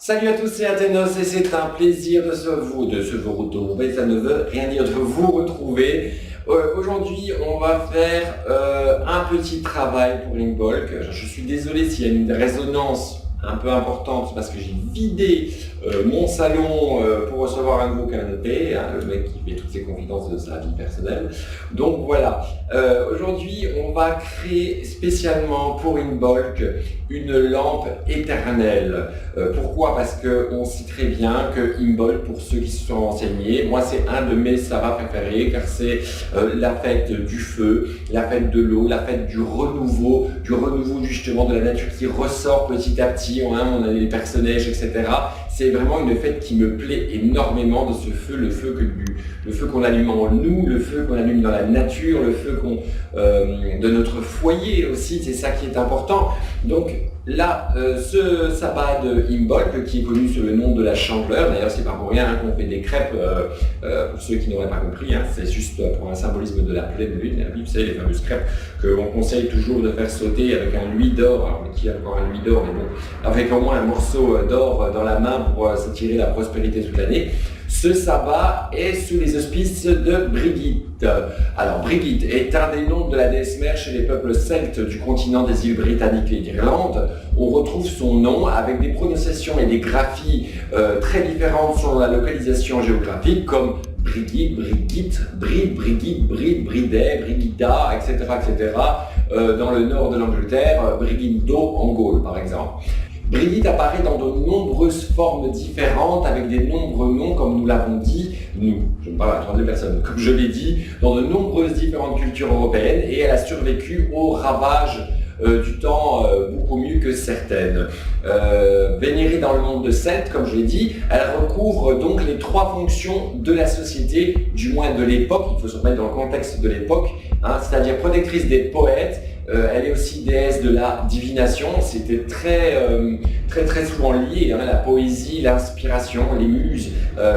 Salut à tous, c'est Athénos et c'est un plaisir de vous retrouver. Ça ne veut rien dire de vous retrouver. Aujourd'hui, on va faire un petit travail pour Inbolc. Je suis désolé s'il y a une résonance un peu importante parce que j'ai vidé mon salon pour recevoir un nouveau canapé, hein, le mec qui fait toutes ses confidences de sa vie personnelle. Donc voilà, aujourd'hui on va créer spécialement pour Inbolc une lampe éternelle. Pourquoi? Parce qu'on sait très bien que Inbolc, pour ceux qui se sont renseignés, moi c'est un de mes sabbats préférés car c'est la fête du feu, la fête de l'eau, la fête du renouveau justement de la nature qui ressort petit à petit. Hein, on a les personnages, etc. C'est vraiment une fête qui me plaît énormément de ce feu, le feu qu'on allume en nous, le feu qu'on allume dans la nature, le feu de notre foyer aussi, c'est ça qui est important. Donc là, ce sabbat de Inbolc, qui est connu sous le nom de la chandeleur, d'ailleurs c'est pas pour rien hein, qu'on fait des crêpes, pour ceux qui n'auraient pas compris, hein, c'est juste pour un symbolisme de la pleine lune, vous savez les fameuses crêpes qu'on conseille toujours de faire sauter avec un louis d'or, alors qui a encore un louis d'or, mais bon, avec au moins un morceau d'or dans la main pour s'attirer la prospérité toute l'année. Ce sabbat est sous les auspices de Brigitte. Alors Brigitte est un des noms de la déesse mère chez les peuples celtes du continent des îles britanniques et d'Irlande. On retrouve son nom avec des prononciations et des graphies très différentes selon la localisation géographique, comme Brigitte, Brigitte, Bride, Brigitte, Bride, Bridet, Brigida, etc. Dans le nord de l'Angleterre, Brigido en Gaule par exemple. Brigitte apparaît dans de nombreuses formes différentes, avec des nombreux noms, comme nous l'avons dit, je ne parle à la troisième personne, comme je l'ai dit, dans de nombreuses différentes cultures européennes, et elle a survécu aux ravages du temps beaucoup mieux que certaines. Vénérée dans le monde de Celtes, comme je l'ai dit, elle recouvre donc les trois fonctions de la société, du moins de l'époque, il faut se remettre dans le contexte de l'époque, hein, c'est-à-dire protectrice des poètes. Elle est aussi déesse de la divination, c'était très souvent lié, hein, la poésie, l'inspiration, les muses,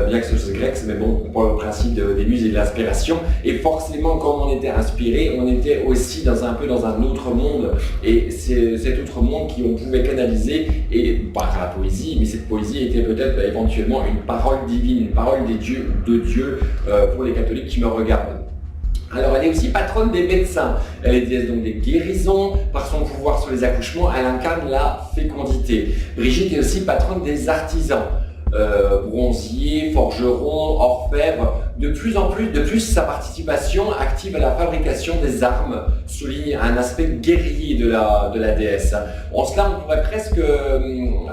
bien que ce soit grec, mais bon, on parle le principe des muses et de l'inspiration, et forcément quand on était inspiré, on était aussi un peu dans un autre monde, et c'est cet autre monde qu'on pouvait canaliser et par la poésie, mais cette poésie était peut-être éventuellement une parole divine, une parole de Dieu pour les catholiques qui me regardent. Alors elle est aussi patronne des médecins, elle est déesse donc des guérisons, par son pouvoir sur les accouchements, elle incarne la fécondité. Brigitte est aussi patronne des artisans, bronziers, forgerons, orfèvres. De plus sa participation active à la fabrication des armes souligne un aspect guerrier de la déesse. En cela, on pourrait presque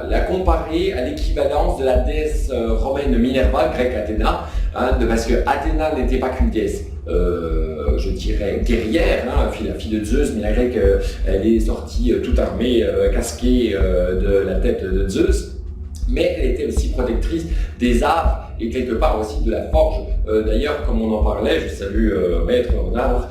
la comparer à l'équivalence de la déesse romaine Minerva, grecque Athéna, hein, parce que Athéna n'était pas qu'une déesse. Je dirais guerrière, hein, la fille de Zeus, mais la grecque, elle est sortie toute armée, casquée de la tête de Zeus, mais elle était aussi protectrice des arts et quelque part aussi de la forge. D'ailleurs, comme on en parlait, je salue Maître Renard,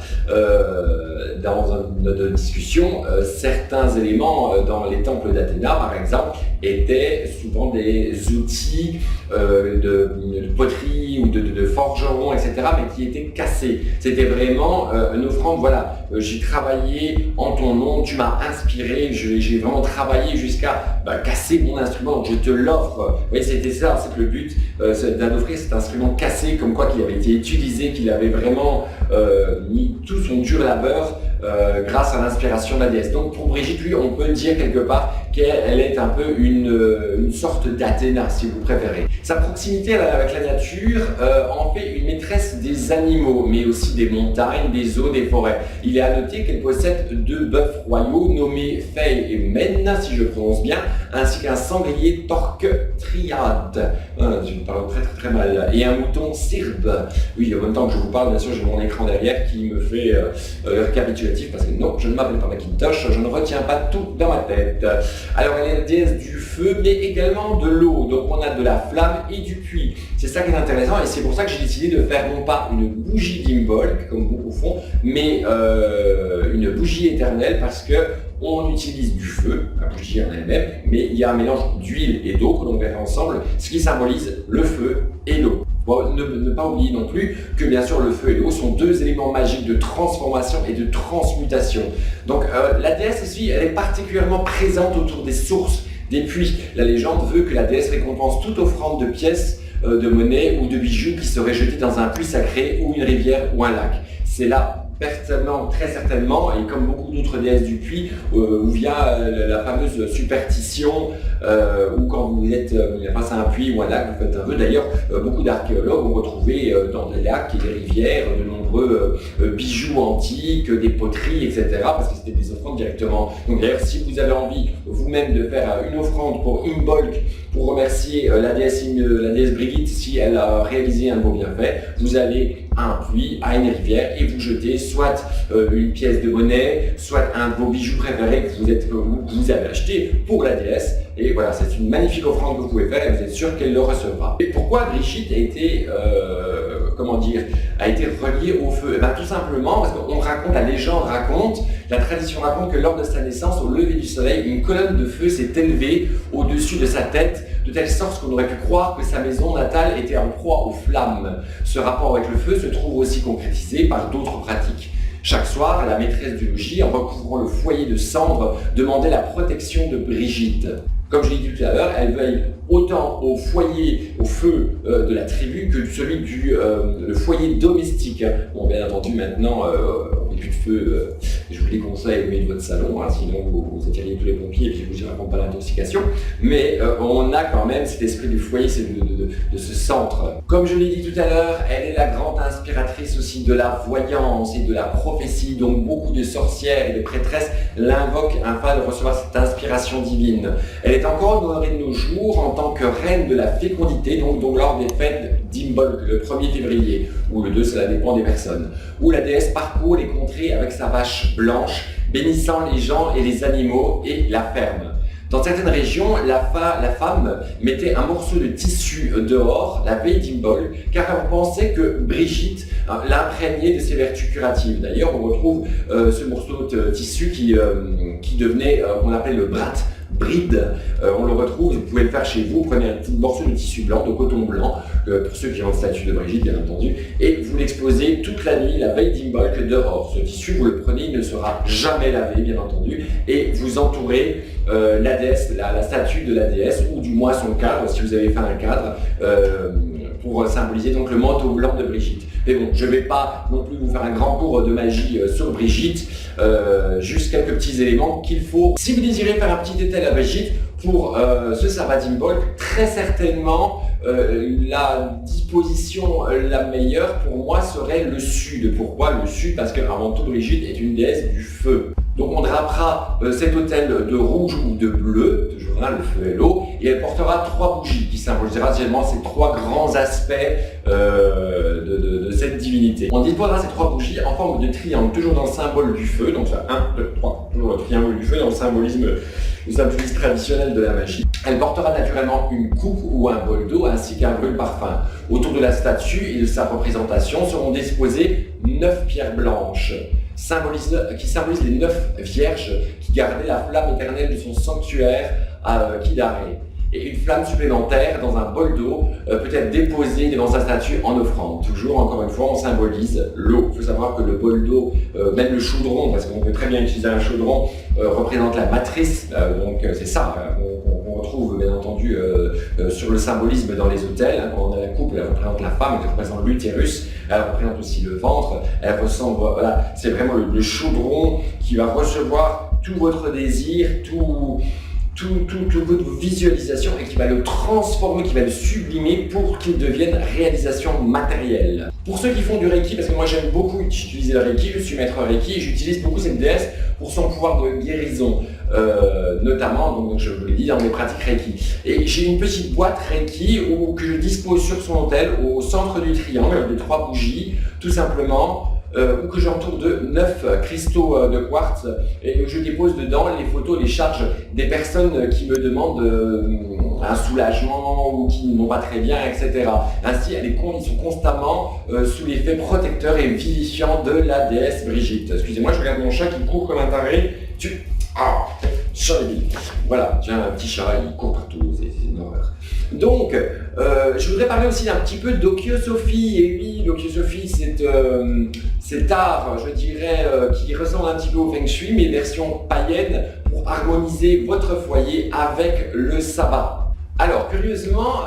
dans notre discussion, certains éléments dans les temples d'Athéna, par exemple, étaient souvent des outils de poterie ou de forgeron, etc., mais qui étaient cassés. C'était vraiment une offrande, voilà, j'ai travaillé en ton nom, tu m'as inspiré, j'ai vraiment travaillé jusqu'à casser mon instrument, donc je te l'offre. Vous voyez, c'était ça, c'est que le but d'offrir cet instrument cassé, comme quoi qu'il avait été utilisé, qu'il avait vraiment mis tout son dur labeur grâce à l'inspiration de la déesse. Donc pour Brigitte, lui, on peut dire quelque part qu'elle est un peu une sorte d'Athéna, si vous préférez. Sa proximité avec la nature en fait une maîtresse des animaux, mais aussi des montagnes, des eaux, des forêts. Il est à noter qu'elle possède 2 bœufs royaux nommés Fey et Men, si je prononce bien, ainsi qu'un sanglier Torque Triade, je parle très mal, et un mouton Sirbe. Oui, en même temps que je vous parle, bien sûr, j'ai mon écran derrière qui me fait récapitulatif, parce que non, je ne m'appelle pas Macintosh, je ne retiens pas tout dans ma tête. Alors elle est la déesse du feu, mais également de l'eau, donc on a de la flamme et du puits. C'est ça qui est intéressant, et c'est pour ça que j'ai décidé de faire non pas une bougie d'Inbolc, comme beaucoup font, mais une bougie éternelle, parce que on utilise du feu, la bougie en elle-même, mais il y a un mélange d'huile et d'eau que l'on verra ensemble, ce qui symbolise le feu et l'eau. Bon, ne pas oublier non plus que bien sûr le feu et l'eau sont 2 éléments magiques de transformation et de transmutation. Donc la déesse aussi, elle est particulièrement présente autour des sources, des puits. La légende veut que la déesse récompense toute offrande de pièces de monnaie ou de bijoux qui seraient jetés dans un puits sacré ou une rivière ou un lac. C'est là très certainement, et comme beaucoup d'autres déesses du puits, où vient la fameuse superstition, où quand vous êtes face à un puits ou un lac, vous faites un vœu. D'ailleurs, beaucoup d'archéologues ont retrouvé dans des lacs et des rivières de nombreux bijoux antiques, des poteries, etc., parce que c'était des offrandes directement. Donc d'ailleurs, si vous avez envie vous-même de faire une offrande pour Imbolc, pour remercier la déesse Brigitte si elle a réalisé un beau bienfait, vous allez à un puits, à une rivière, et vous jetez soit une pièce de monnaie, soit un de vos bijoux préférés que vous avez acheté pour la déesse. Et voilà, c'est une magnifique offrande que vous pouvez faire et vous êtes sûr qu'elle le recevra. Et pourquoi Brigitte a été, reliée au feu? Tout simplement parce qu'on raconte, la légende raconte, la tradition raconte que lors de sa naissance, au lever du soleil, une colonne de feu s'est élevée au-dessus de sa tête, de telle sorte qu'on aurait pu croire que sa maison natale était en proie aux flammes. Ce rapport avec le feu se trouve aussi concrétisé par d'autres pratiques. Chaque soir, la maîtresse du logis, en recouvrant le foyer de cendres, demandait la protection de Brigitte. Comme je l'ai dit tout à l'heure, elle veille autant au foyer, au feu de la tribu que celui le foyer domestique. Bon, bien entendu, maintenant, on met plus de feu. Je vous les conseille, mettez votre salon, sinon vous attirez tous les pompiers et puis je ne vous raconte pas l'intoxication. Mais on a quand même cet esprit du foyer, de ce centre. Comme je l'ai dit tout à l'heure, elle est la grande inspiratrice aussi de la voyance et de la prophétie. Donc beaucoup de sorcières et de prêtresses l'invoquent afin de recevoir cette inspiration divine. Elle est encore honorée de nos jours en tant que reine de la fécondité, donc lors des fêtes d'Imbolc, le 1er février, ou le 2, cela dépend des personnes, où la déesse parcourt les contrées avec sa vache blanche, bénissant les gens et les animaux et la ferme. Dans certaines régions, la femme mettait un morceau de tissu dehors la veille d'Imbolc, car on pensait que Brigitte l'imprégnait de ses vertus curatives. D'ailleurs, on retrouve ce morceau de tissu qui devenait, qu'on appelle le bride. On le retrouve, vous pouvez le faire chez vous, prenez un petit morceau de tissu blanc, de coton blanc, pour ceux qui ont le statut de Brigitte bien entendu, et vous l'exposez toute la nuit, la veille d'Imbolc, dehors. Ce tissu, vous le prenez, il ne sera jamais lavé bien entendu, et vous entourez la déesse, la statue de la déesse, ou du moins son cadre, si vous avez fait un cadre, pour symboliser donc le manteau blanc de Brigitte. Mais bon, je ne vais pas non plus vous faire un grand cours de magie sur Brigitte, juste quelques petits éléments qu'il faut. Si vous désirez faire un petit détail à Brigitte pour ce sabbat d'Imbolc, très certainement la disposition la meilleure pour moi serait le sud. Pourquoi le sud? Parce qu'avant tout, Brigitte est une déesse du feu. Donc on drapera cet autel de rouge ou de bleu, toujours là, le feu et l'eau, et elle portera 3 bougies qui symbolisera seulement ces 3 grands aspects de cette divinité. On disposera ces 3 bougies en forme de triangle, toujours dans le symbole du feu, donc ça 1, 2, 3, toujours le triangle du feu dans le symbolisme traditionnel de la magie. Elle portera naturellement une coupe ou un bol d'eau ainsi qu'un brûle-parfum. Autour de la statue et de sa représentation seront disposées 9 pierres blanches, qui symbolisent les 9 vierges qui gardaient la flamme éternelle de son sanctuaire à Kidaré. Et une flamme supplémentaire dans un bol d'eau peut être déposée devant sa statue en offrande. Toujours, encore une fois, on symbolise l'eau. Il faut savoir que le bol d'eau, même le chaudron, parce qu'on peut très bien utiliser un chaudron, représente la matrice. Donc c'est ça qu'on retrouve bien entendu sur le symbolisme dans les autels. Quand on a la coupe, elle représente la femme, elle représente l'utérus, elle représente aussi le ventre. Elle ressemble, voilà, c'est vraiment le chaudron qui va recevoir tout votre désir, toute votre visualisation et qui va le transformer, qui va le sublimer pour qu'il devienne réalisation matérielle. Pour ceux qui font du Reiki, parce que moi j'aime beaucoup utiliser le Reiki, je suis maître Reiki et j'utilise beaucoup cette déesse pour son pouvoir de guérison, notamment, donc je vous l'ai dit, dans mes pratiques Reiki. Et j'ai une petite boîte Reiki que je dispose sur son autel au centre du triangle avec 3 bougies, tout simplement. Ou que j'entoure de 9 cristaux de quartz et je dépose dedans les photos, les charges des personnes qui me demandent un soulagement ou qui ne vont pas très bien, etc. Ainsi, ils sont constamment sous l'effet protecteur et vivifiant de la déesse Brigitte. Excusez-moi, je regarde mon chat qui court comme un taré. Voilà, j'ai un petit chat, il court partout, c'est une horreur. Donc, je voudrais parler aussi un petit peu d'Okyosophie. Et oui, l'Okyosophie, cet art, je dirais, qui ressemble un petit peu au Feng Shui, mais version païenne, pour pour harmoniser votre foyer avec le sabbat. Alors, curieusement,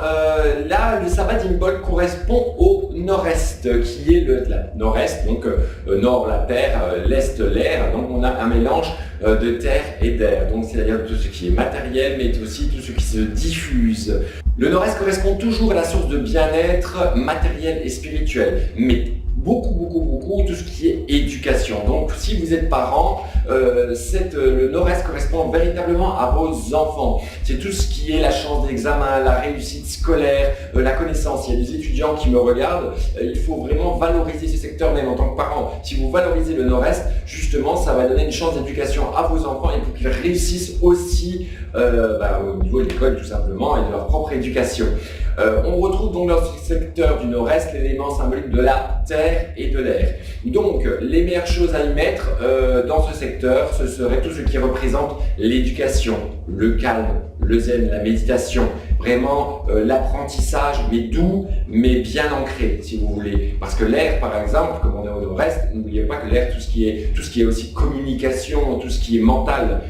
là, le sabbat d'Imbolc correspond au nord-est, qui est le nord-est, donc nord la terre, l'est l'air, donc on a un mélange de terre et d'air, donc c'est-à-dire tout ce qui est matériel, mais aussi tout ce qui se diffuse. Le nord-est correspond toujours à la source de bien-être matériel et spirituel, mais beaucoup tout ce qui est éducation. Donc si vous êtes parent, le nord-est correspond véritablement à vos enfants. C'est tout ce qui est la chance d'examen, la réussite scolaire, la connaissance. Il y a des étudiants qui me regardent, il faut vraiment valoriser ce secteur même en tant que parent. Si vous valorisez le nord-est, justement, ça va donner une chance d'éducation à vos enfants et pour qu'ils réussissent aussi au niveau de l'école tout simplement et de leur propre éducation. On retrouve donc dans ce secteur du nord-est l'élément symbolique de la terre et de l'air. Donc les meilleures choses à y mettre dans ce secteur, ce serait tout ce qui représente l'éducation, le calme, le zen, la méditation, vraiment l'apprentissage, mais doux, mais bien ancré, si vous voulez. Parce que l'air, par exemple, comme on est au nord-est, n'oubliez pas que l'air, tout ce qui est aussi communication, tout ce qui est mental,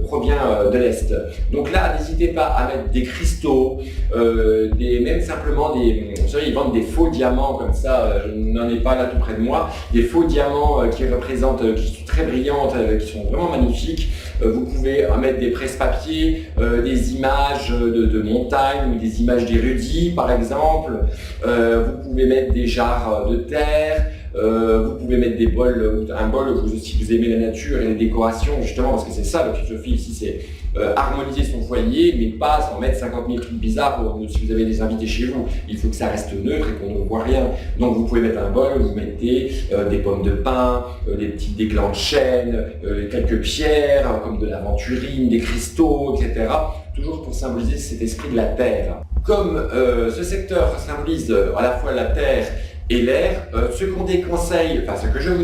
provient de l'est. Donc là, n'hésitez pas à mettre des cristaux, même simplement vous savez, ils vendent des faux diamants comme ça, je n'en ai pas là tout près de moi, des faux diamants qui sont très brillantes, qui sont vraiment magnifiques. Vous pouvez mettre des presse-papiers, des images de montagnes ou des images d'érudits par exemple. Vous pouvez mettre des jarres de terre. Vous pouvez mettre des bols, un bol si vous aimez la nature et les décorations, justement, parce que c'est ça la philosophie ici, c'est harmoniser son foyer, mais pas s'en mettre 50 000 trucs bizarres si vous avez des invités chez vous. Il faut que ça reste neutre et qu'on ne voit rien. Donc vous pouvez mettre un bol, vous mettez des pommes de pin, des glands de chêne, quelques pierres, comme de l'aventurine, des cristaux, etc. Toujours pour symboliser cet esprit de la terre. Comme ce secteur symbolise à la fois la terre et l'air, ce que je vous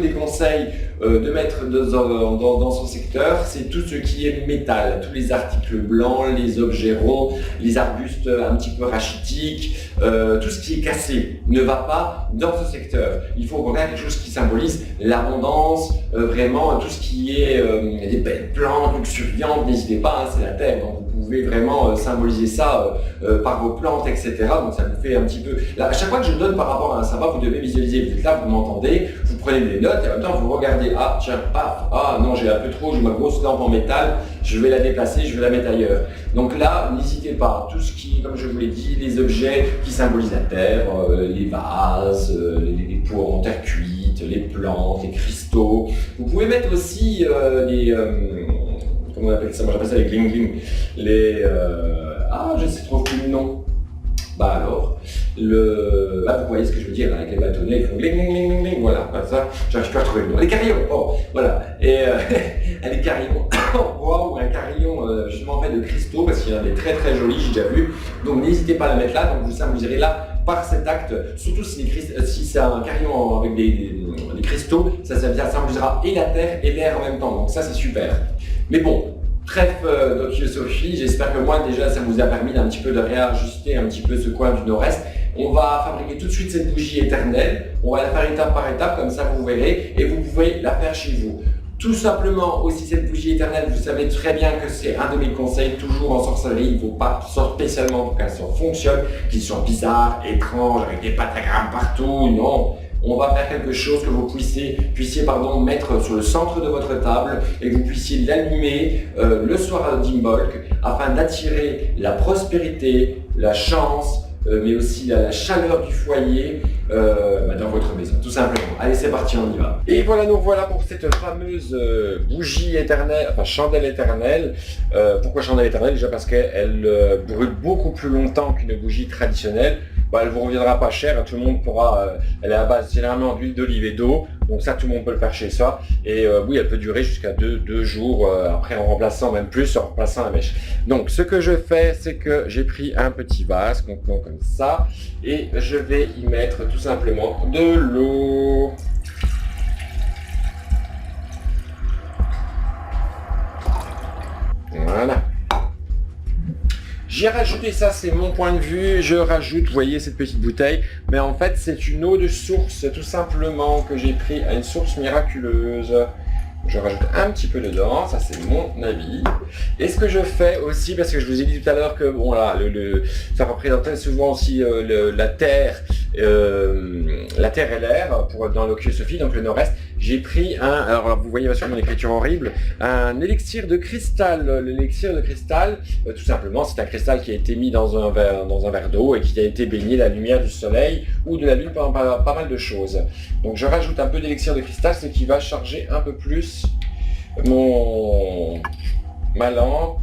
déconseille de mettre dans son secteur, c'est tout ce qui est métal, tous les articles blancs, les objets ronds, les arbustes un petit peu rachitiques, tout ce qui est cassé ne va pas dans ce secteur. Il faut regarder quelque chose qui symbolise l'abondance, vraiment tout ce qui est des belles plantes luxuriantes, n'hésitez pas, c'est la terre, donc vous pouvez vraiment symboliser ça par vos plantes, etc. Donc ça vous fait un petit peu... Là, à chaque fois que je donne par rapport à un sabbat, vous devez visualiser, vous êtes là, vous m'entendez, vous prenez des notes et en même temps vous regardez, ah tiens, paf, ah non j'ai un peu trop, j'ai ma grosse lampe en métal, je vais la déplacer, je vais la mettre ailleurs. Donc là, n'hésitez pas, tout ce qui, comme je vous l'ai dit, les objets qui symbolisent la terre, les vases, les pots en terre cuite, les plantes, les cristaux. Vous pouvez mettre aussi comment on appelle ça? Moi j'appelle ça les gling gling. Je sais trop plus le nom. Bah alors, vous voyez ce que je veux dire, avec les bâtonnets, ils font gling gling gling gling, voilà, ça, j'arrive pas à trouver le nom. Les carillons, voilà, et les carillons en bois ou un carillon justement fait de cristaux, parce qu'il y en a des très très jolis, j'ai déjà vu, donc n'hésitez pas à le mettre là, donc vous symboliserez là par cet acte, surtout si c'est un carillon avec des cristaux, ça symbolisera et la terre et l'air en même temps, donc ça c'est super. Mais bon, trêve de philosophie, j'espère que moi déjà ça vous a permis d'un petit peu de réajuster un petit peu ce coin du nord-est. On va fabriquer tout de suite cette bougie éternelle, on va la faire étape par étape, comme ça vous verrez, et vous pouvez la faire chez vous. Tout simplement aussi cette bougie éternelle, vous savez très bien que c'est un de mes conseils, toujours en sorcellerie, il ne faut pas spécialement pour qu'elle fonctionne, qu'ils soient bizarres, étranges, avec des pentagrammes partout, non. On va faire quelque chose que vous puissiez mettre sur le centre de votre table et que vous puissiez l'allumer le soir d'Imbolc afin d'attirer la prospérité, la chance, mais aussi la chaleur du foyer dans votre maison, tout simplement. Allez, c'est parti, on y va. Et voilà, nous voilà pour cette fameuse bougie éternelle, enfin chandelle éternelle. Pourquoi chandelle éternelle? Déjà parce qu'elle brûle beaucoup plus longtemps qu'une bougie traditionnelle. Elle ne vous reviendra pas cher, tout le monde pourra, elle est à base généralement d'huile d'olive et d'eau, donc ça tout le monde peut le faire chez soi, et oui elle peut durer jusqu'à 2 jours, après en remplaçant même plus, en remplaçant la mèche. Donc ce que je fais, c'est que j'ai pris un petit vase contenant comme ça, et je vais y mettre tout simplement de l'eau. Voilà. J'ai rajouté ça, c'est mon point de vue, je rajoute, vous voyez cette petite bouteille, mais en fait c'est une eau de source tout simplement que j'ai pris à une source miraculeuse. Je rajoute un petit peu dedans, ça c'est mon avis. Et ce que je fais aussi, parce que je vous ai dit tout à l'heure que bon là, ça représentait souvent aussi la terre et l'air dans l'Okyosophy, donc le nord-est. J'ai pris alors vous voyez sur mon écriture horrible, un élixir de cristal. L'élixir de cristal, tout simplement, c'est un cristal qui a été mis dans un verre d'eau et qui a été baigné la lumière du soleil ou de la lune pendant pas mal de choses. Donc je rajoute un peu d'élixir de cristal, ce qui va charger un peu plus ma lampe,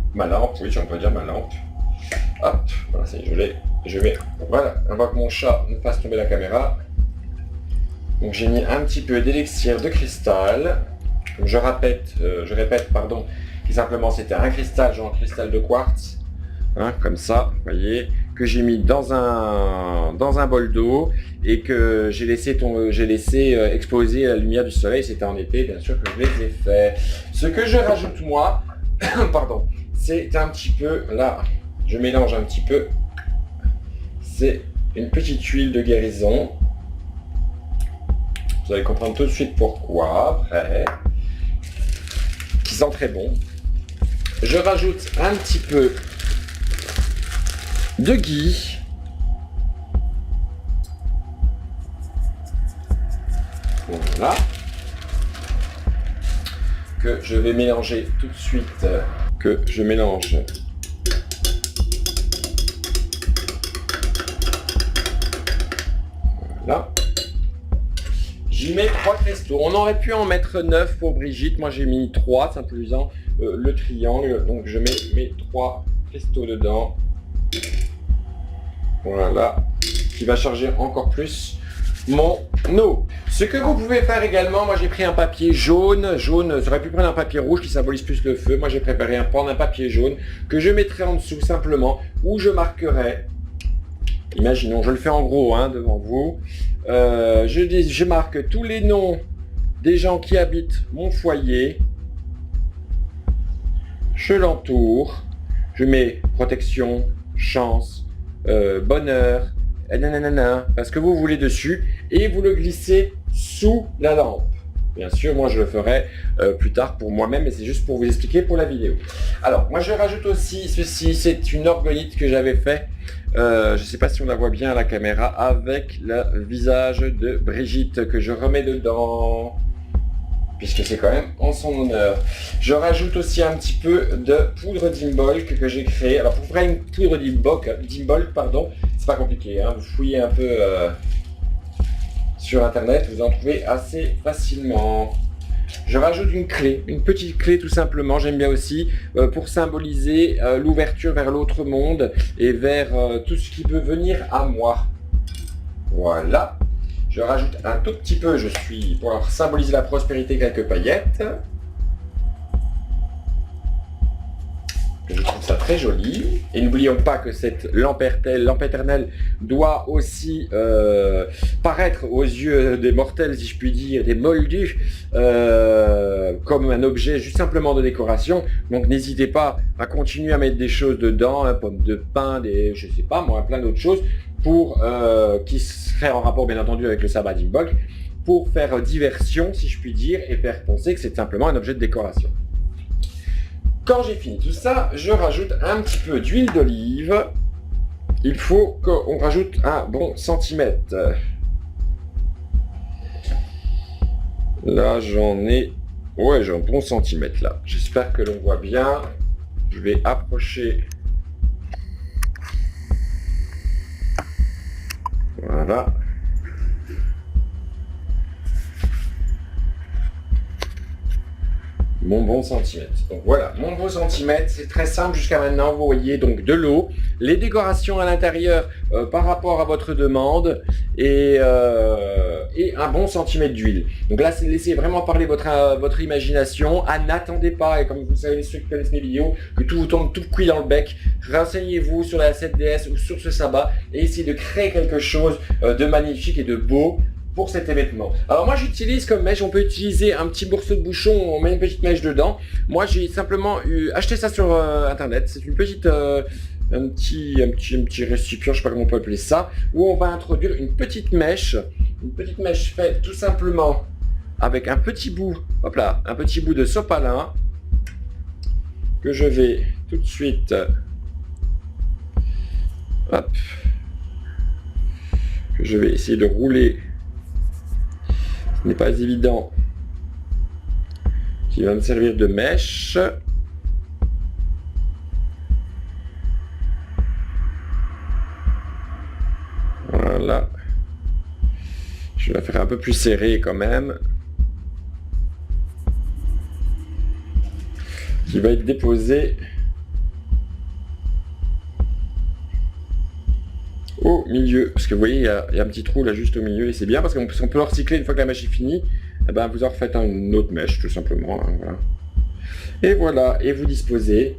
oui, on peut dire ma lampe. Hop, voilà, ça y est, je mets, voilà, avant que mon chat ne fasse tomber la caméra. Donc j'ai mis un petit peu d'élixir de cristal. Je répète, qui simplement c'était un cristal, genre cristal de quartz, hein, comme ça, vous voyez, que j'ai mis dans un bol d'eau et que j'ai laissé exposer la lumière du soleil. C'était en été, bien sûr, que je les ai fait. Ce que je rajoute moi, pardon, c'est un petit peu, là, je mélange un petit peu, c'est une petite huile de guérison. Vous allez comprendre tout de suite pourquoi, après, qui sent très bon. Je rajoute un petit peu de ghee. Voilà. Que je vais mélanger tout de suite. Que je mélange. Voilà. J'y mets 3 cristaux. On aurait pu en mettre 9 pour Brigitte. Moi j'ai mis 3, simplement le triangle. Donc je mets mes 3 cristaux dedans. Voilà. Qui va charger encore plus mon eau. Ce que vous pouvez faire également, moi j'ai pris un papier jaune, j'aurais pu prendre un papier rouge qui symbolise plus le feu. Moi j'ai préféré prendre un papier jaune que je mettrai en dessous simplement, où je marquerai, imaginons, je le fais en gros devant vous, je marque tous les noms des gens qui habitent mon foyer, je l'entoure, je mets protection, chance, bonheur, nanana, parce que vous voulez dessus, et vous le glissez sous la lampe. Bien sûr, moi je le ferai plus tard pour moi-même, mais c'est juste pour vous expliquer pour la vidéo. Alors, moi je rajoute aussi ceci, c'est une orgonite que j'avais fait, je ne sais pas si on la voit bien à la caméra, avec le visage de Brigitte que je remets dedans, puisque c'est quand même en son honneur. Je rajoute aussi un petit peu de poudre d'Imbolc que j'ai créé. Alors pour faire une poudre d'Imbolc, pardon, c'est pas compliqué, vous fouillez un peu sur internet, vous en trouvez assez facilement. Je rajoute une clé, une petite clé tout simplement, j'aime bien aussi, pour symboliser l'ouverture vers l'autre monde et vers tout ce qui peut venir à moi. Voilà. Je rajoute un tout petit peu, pour symboliser la prospérité, quelques paillettes. Je trouve ça très joli. Et n'oublions pas que cette lampe éternelle doit aussi paraître aux yeux des mortels, si je puis dire, des moldus, comme un objet juste simplement de décoration. Donc n'hésitez pas à continuer à mettre des choses dedans, pommes de pin, je sais pas moi, plein d'autres choses, pour qui serait en rapport bien entendu avec le sabbat d'Imbolc, pour faire diversion, si je puis dire, et faire penser que c'est simplement un objet de décoration. Quand j'ai fini tout ça, je rajoute un petit peu d'huile d'olive. Il faut qu'on rajoute un bon centimètre. Là, j'en ai... Ouais, j'ai un bon centimètre là. J'espère que l'on voit bien. Je vais approcher... Voilà. Mon bon centimètre. Donc voilà, mon bon centimètre, c'est très simple jusqu'à maintenant. Vous voyez donc de l'eau, les décorations à l'intérieur par rapport à votre demande et un bon centimètre d'huile. Donc là, laissez vraiment parler votre imagination. N'attendez pas, et comme vous savez, ceux qui connaissent mes vidéos, que tout vous tombe tout cuit dans le bec. Renseignez-vous sur la 7DS ou sur ce sabbat et essayez de créer quelque chose de magnifique et de beau pour cet événement. Alors moi j'utilise comme mèche, on peut utiliser un petit morceau de bouchon, on met une petite mèche dedans. Moi j'ai simplement acheté ça sur internet, c'est une petite un petit récipient, je sais pas comment on peut appeler ça, où on va introduire une petite mèche faite tout simplement avec un petit bout, hop là, un petit bout de sopalin que je vais tout de suite, hop, que je vais essayer de rouler. Ce n'est pas évident. Qui va me servir de mèche. Voilà. Je vais la faire un peu plus serrée quand même. Qui va être déposée au milieu. Parce que vous voyez, il y a un petit trou là juste au milieu et c'est bien parce qu'on peut le recycler une fois que la mèche est finie. Eh ben, vous en refaites une autre mèche tout simplement. Hein, voilà. Et voilà, et vous disposez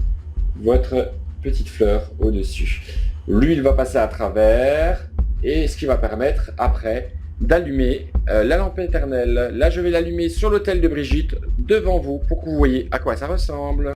votre petite fleur au-dessus. L'huile va passer à travers et ce qui va permettre après d'allumer la lampe éternelle. Là, je vais l'allumer sur l'autel de Brigitte devant vous pour que vous voyez à quoi ça ressemble.